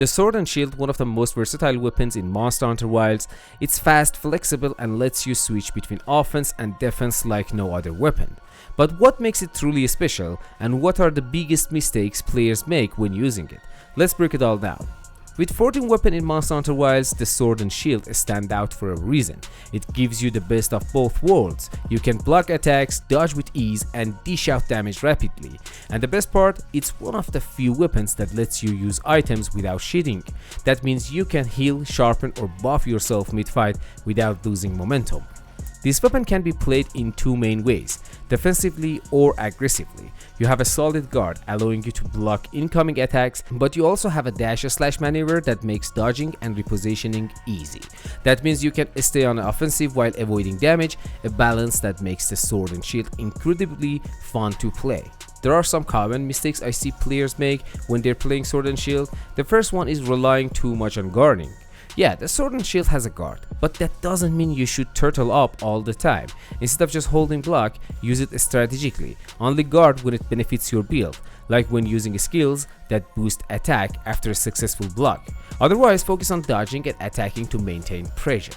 The sword and shield, one of the most versatile weapons in Monster Hunter Wilds. It's fast, flexible, and lets you switch between offense and defense like no other weapon. But what makes it truly special, and what are the biggest mistakes players make when using it? Let's break it all down. With 14 weapons in Monster Hunter Wilds, the sword and shield stand out for a reason. It gives you the best of both worlds. You can block attacks, dodge with ease, and dish out damage rapidly. And the best part, it's one of the few weapons that lets you use items without cheating. That means you can heal, sharpen, or buff yourself mid-fight without losing momentum. This weapon can be played in two main ways, defensively or aggressively. You have a solid guard allowing you to block incoming attacks, but you also have a dash/slash maneuver that makes dodging and repositioning easy. That means you can stay on the offensive while avoiding damage, a balance that makes the sword and shield incredibly fun to play. There are some common mistakes I see players make when they're playing sword and shield. The first one is relying too much on guarding. Yeah, the sword and shield has a guard, but that doesn't mean you should turtle up all the time. Instead of just holding block, use it strategically. Only guard when it benefits your build, like when using skills that boost attack after a successful block. Otherwise, focus on dodging and attacking to maintain pressure.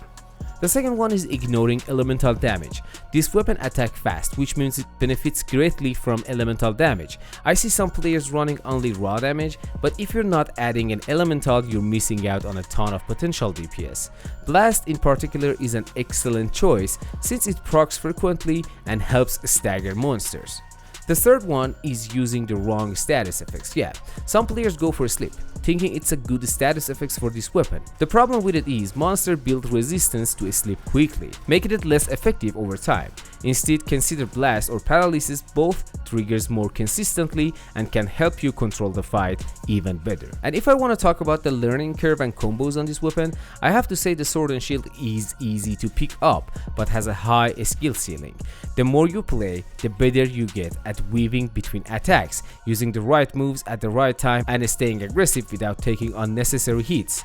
The second one is ignoring elemental damage. This weapon attacks fast, which means it benefits greatly from elemental damage. I see some players running only raw damage, but if you're not adding an elemental, you're missing out on a ton of potential DPS. Blast in particular is an excellent choice since it procs frequently and helps stagger monsters. The third one is using the wrong status effects. Yeah, some players go for sleep, thinking it's a good status effects for this weapon. The problem with it is monsters build resistance to sleep quickly, making it less effective over time. Instead, consider blast or paralysis, both triggers more consistently and can help you control the fight even better. And if I want to talk about the learning curve and combos on this weapon, I have to say the sword and shield is easy to pick up but has a high skill ceiling. The more you play, the better you get at weaving between attacks, using the right moves at the right time and staying aggressive without taking unnecessary hits.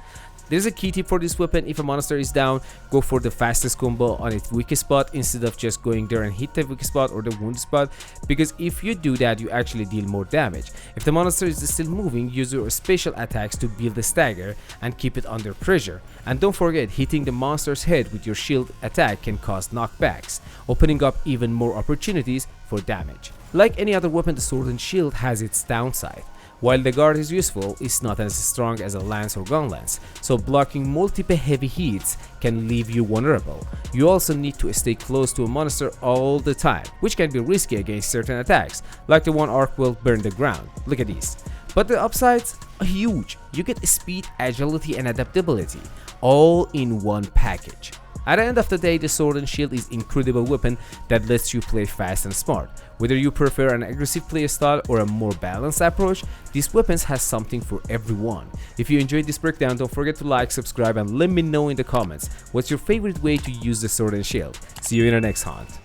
There's a key tip for this weapon: if a monster is down, go for the fastest combo on its weak spot instead of just going there and hit the weak spot or the wound spot, because if you do that, you actually deal more damage. If the monster is still moving, use your special attacks to build the stagger and keep it under pressure. And don't forget, hitting the monster's head with your shield attack can cause knockbacks, opening up even more opportunities for damage. Like any other weapon, the sword and shield has its downside. While the guard is useful, it's not as strong as a lance or gun lance, so blocking multiple heavy hits can leave you vulnerable. You also need to stay close to a monster all the time, which can be risky against certain attacks, like the one arc will burn the ground. Look at these. But the upsides are huge. You get speed, agility, and adaptability, all in one package. At the end of the day, the sword and shield is an incredible weapon that lets you play fast and smart. Whether you prefer an aggressive playstyle or a more balanced approach, these weapons has something for everyone. If you enjoyed this breakdown, don't forget to like, subscribe, and let me know in the comments what's your favorite way to use the sword and shield. See you in the next hunt.